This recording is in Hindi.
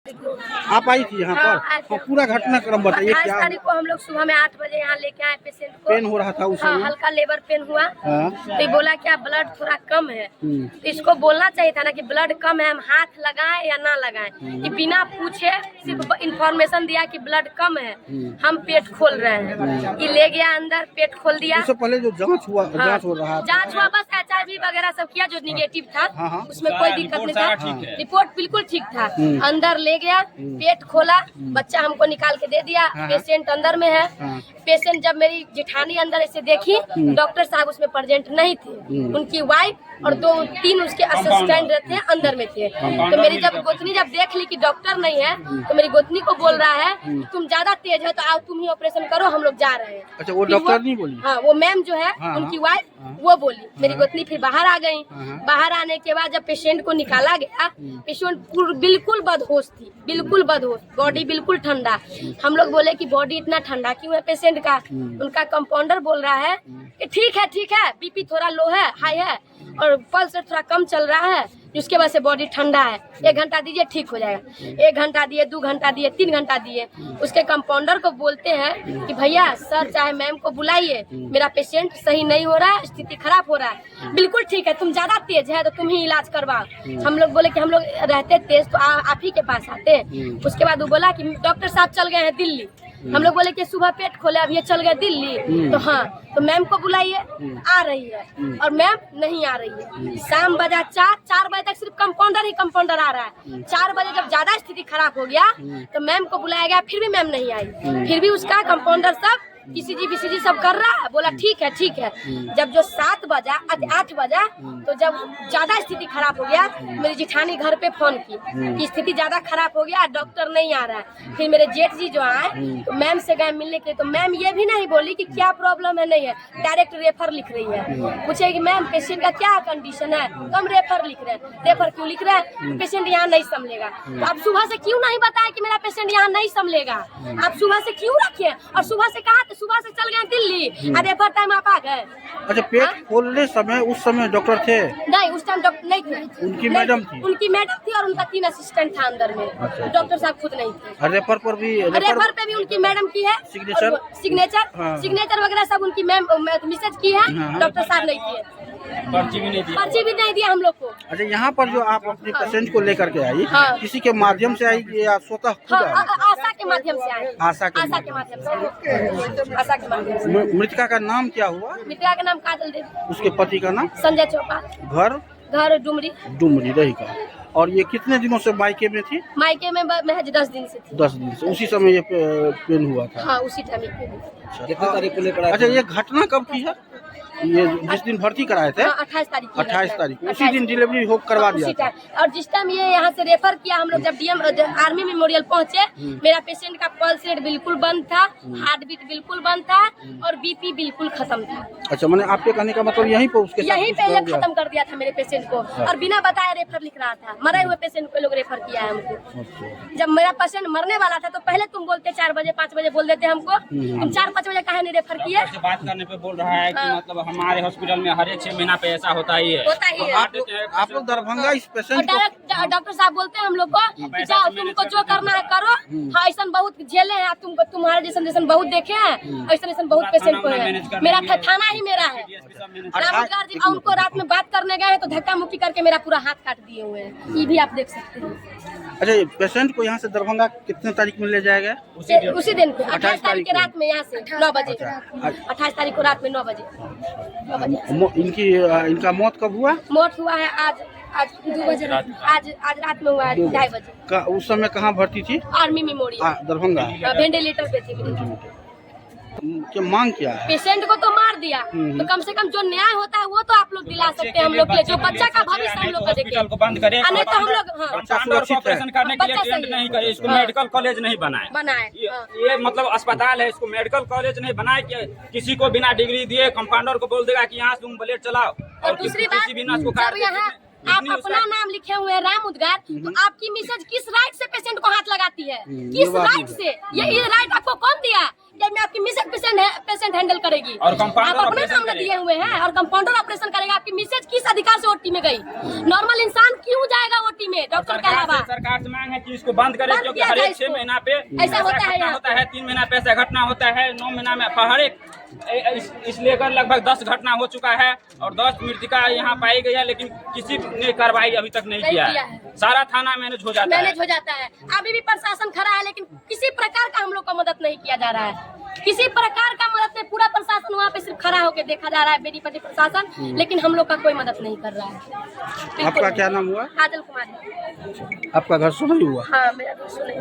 आप आई थी यहाँ पर तो पूरा घटनाक्रम बताइए। 28 क्या तारीख को हम लोग सुबह में 8 बजे यहाँ लेके आए पेशेंट को। पेन हो रहा था उस समय? हल्का लेबर पेन हुआ। हाँ। तो बोला क्या ब्लड थोड़ा कम है। तो इसको बोलना चाहिए था ना कि ब्लड कम है, हम हाथ लगाएं या ना लगाएं। ये बिना पूछे सिर्फ इंफॉर्मेशन दिया कि ब्लड कम है, हम पेट खोल रहे हैं। ये ले गया अंदर, पेट खोल दिया। उससे पहले जो जांच हुआ, जांच हो रहा था, जांच हुआ, बस HIV वगैरह सब किया जो निगेटिव था। हाँ। उसमें कोई दिक्कत नहीं था, रिपोर्ट बिल्कुल ठीक था। अंदर ले गया, पेट खोला, बच्चा हमको निकाल के दे दिया। पेशेंट अंदर में है। पेशेंट जब मेरी जेठानी अंदर ऐसे देखी, डॉक्टर साहब उसमें प्रेजेंट नहीं थे, उनकी वाइफ और 2-3 उसके असिस्टेंट थे अंदर में थे। तो मेरी जब गोतनी जब देख ली कि डॉक्टर नहीं है, तो मेरी गोतनी को बोल रहा है तुम ज्यादा तेज है तो आओ तुम ही ऑपरेशन करो, हम लोग जा रहे हैं। अच्छा, वो डॉक्टर नहीं बोली? हाँ, वो मैम जो है उनकी वाइफ वो बोली। मेरी गोतनी फिर बाहर आ गई। बाहर आने के बाद जब पेशेंट को निकाला गया, पेशेंट बिल्कुल बदहोश थी, बिल्कुल बदहोश, बॉडी बिल्कुल ठंडा। हम लोग बोले कि बॉडी इतना ठंडा क्यों है पेशेंट का? उनका कंपाउंडर बोल रहा है कि ठीक है, बीपी थोड़ा लो है, हाई है और पल्स थोड़ा कम चल रहा है, जिसके वजह से बॉडी ठंडा है। 1 घंटा दीजिए ठीक हो जाएगा। 1 घंटा दिए, 2 घंटा दिए, 3 घंटा दिए। उसके कंपाउंडर को बोलते हैं कि भैया सर चाहे मैम को बुलाइए, मेरा पेशेंट सही नहीं हो रहा है, स्थिति खराब हो रहा है। बिल्कुल ठीक है, तुम ज्यादा तेज है तो तुम ही इलाज करवाओ। हम लोग बोले कि हम लोग रहते तेज तो आप ही के पास आते। उसके बाद वो बोला कि डॉक्टर साहब चल गए हैं दिल्ली। हम लोग बोले कि सुबह पेट खोले, अब ये चल गए दिल्ली। तो हाँ, तो मैम को बुलाइए, आ रही है और मैम नहीं आ रही है। शाम बजा 4 बजे तक सिर्फ कंपाउंडर आ रहा है। 4 बजे जब ज्यादा स्थिति खराब हो गया तो मैम को बुलाया गया, फिर भी मैम नहीं आई। फिर भी उसका कंपाउंडर सब ECG BCG सब कर रहा है, बोला ठीक है। जब जो 8 बजा तो जब ज्यादा स्थिति खराब हो गया, मेरी जेठानी घर पे फोन की कि स्थिति ज्यादा खराब हो गया, डॉक्टर नहीं आ रहा है। फिर मेरे जेठ जी जो आए तो मैम से गए मिलने के लिए, तो मैम ये भी नहीं बोली कि क्या प्रॉब्लम है, नहीं है, डायरेक्ट रेफर लिख रही है। पूछे कि मैम पेशेंट का क्या कंडीशन है, तो हम रेफर लिख रहे हैं। रेफर क्यों लिख रहे हैं? पेशेंट यहाँ नहीं संभलेगा। तो आप सुबह से क्यों नहीं बताया कि मेरा पेशेंट यहाँ नहीं संभलेगा? आप सुबह से क्यों रखिए? और सुबह से कहा सुबह से चल गए दिल्ली, रेफर टाइम आप आ गए। अच्छा, पेट खोलने समय उस समय डॉक्टर थे? नहीं, उस टाइम डॉक्टर नहीं थे। उनकी मैडम थी? उनकी मैडम थी और उनका 3 असिस्टेंट था अंदर में। डॉक्टर साहब खुद नहीं थे। रेफर पे भी उनकी मैडम की है सिग्नेचर वगैरह सब उनकी मैम मिसेज की है। डॉक्टर साहब नहीं किए, पर्ची भी नहीं दिया हम लोग को। अच्छा, यहाँ पर जो आप अपने पेशेंट को लेकर के आई, किसी के माध्यम से आई या स्वतः खुद आई? आशा के माध्यम से आए। आशा के माध्यम से। मृतका का नाम क्या हुआ? मृतका का नाम काजल देवी। उसके पति का नाम? संजय चौपाल। घर डुमरी रही का। और ये कितने दिनों से मायके में थी? मायके में महज 10 दिन से थी। 10 दिन से। उसी समय ये पेन हुआ था? हाँ, उसी टाइम पेन। कितने तारीख को लेकर? अच्छा, ये घटना कब की है? ये जिस दिन भर्ती कराए थे? 28 तारीख। उसी दिन डिलीवरी हो करवा दिया था। और जिस टाइम ये यहाँ से रेफर किया, हम लोग जब DM आर्मी मेमोरियल पहुँचे, मेरा पेशेंट का पल्स रेट बिल्कुल बंद था, हार्ट बीट बिल्कुल बंद था और BP बिल्कुल खत्म था। अच्छा, मैंने आपके कहने का मतलब यहीं पे ये खत्म कर दिया था मेरे पेशेंट को। और बिना बताए रेफर लिख रहा था। मरे हुए पेशेंट को लोग रेफर किया है हमको। जब मेरा पेशेंट मरने वाला था तो पहले तुम बोलते 4 बजे 5 बजे बोल देते हमको। तुम 4-5 बजे काहे नहीं रेफर किए? बात करने पे बोल रहा है कि मतलब हमारे हॉस्पिटल में हर एक 6 महीना पे ऐसा होता ही है। आप लोग दरभंगा इस पेशेंट को डॉक्टर साहब बोलते हैं हम लोग को जाओ, तुमको जो करना है करो। हाँ, ऐसा बहुत झेले हैं तुमको, तुम्हारे जैसन बहुत देखे हैं, ऐसा बहुत पेशेंट को है। मेरा थाना ही मेरा है। रामगढ़ जी उनको रात में बात करने गए तो धक्का मुक्की करके मेरा पूरा हाथ काट दिए हुए हैं, ये भी आप देख सकते हैं। अच्छा, पेशेंट को यहाँ से दरभंगा कितने तारीख में ले जाएगा? उसी दिन 28 तारीख की रात में, यहाँ से 9 बजे। 28 तारीख को रात में 9 बजे। इनका मौत कब हुआ? मौत हुआ है आज 2 बजे। आज रात में हुआ है 2:30 बजे। उस समय कहाँ भर्ती थी? Army memorial Darbhanga. वेंटिलेटर पे थी। क्या मांग क्या है? पेशेंट को तो मार दिया, तो कम से कम जो न्याय होता है वो तो आप लोग दिला सकते हैं हम लोग के, जो बच्चा का भविष्य हम लोग का देखें। हॉस्पिटल को बंद करें, नहीं तो हम लोग ऑपरेशन करने के लिए टेंट नहीं करे, इसको मेडिकल कॉलेज नहीं बनाए। ये मतलब अस्पताल है, इसको मेडिकल कॉलेज नहीं बनाए कि किसी को बिना डिग्री दिए कंपाउंडर को बोल देगा कि यहाँ से तुम ब्लेड चलाओ। और दूसरी बात, जब यहाँ आप अपना नाम लिखे हुए हैं राम उद्गार, तो आपकी मिसेज किस राइट से पेशेंट को हाथ लगाती है? किस राइट से? ये राइट आपको कौन दिया एसबीआई में आपकी मिसेज पेशेंट हैंडल करेगी और कंपाउंडर आप अपने ऑपरेशन सामने दिए हुए हैं, और कंपाउंडर ऑपरेशन करेगा। आपकी मिसेज किस अधिकार से ओटी में गई? नॉर्मल इंसान क्यों जाएगा ओटी में डॉक्टर के अलावा? सरकार से मांग है कि इसको बंद करे, बंद क्योंकि किया हर जाए एक 6 इसको। महीना पे ऐसा होता है यहाँ होता है, 3 महीना पे ऐसा घटना होता है, 9 महीना में हर एक इस लेकर लगभग 10 घटना हो चुका है और 10 मृतिका यहाँ पाई गई है, लेकिन किसी ने कार्रवाई अभी तक नहीं किया है। सारा थाना मैनेज हो जाता है। अभी भी प्रशासन खड़ा है, लेकिन किसी प्रकार का हम लोग को मदद नहीं किया जा रहा है। किसी प्रकार का मदद नहीं, पूरा प्रशासन वहाँ पे सिर्फ खड़ा होकर देखा जा रहा है, बेनीपट्टी प्रशासन, लेकिन हम लोग का कोई मदद नहीं कर रहा है। आपका क्या नाम हुआ? काजल कुमारी। आपका घर सुनाई हुआ? हाँ, मेरा घर सुनाई।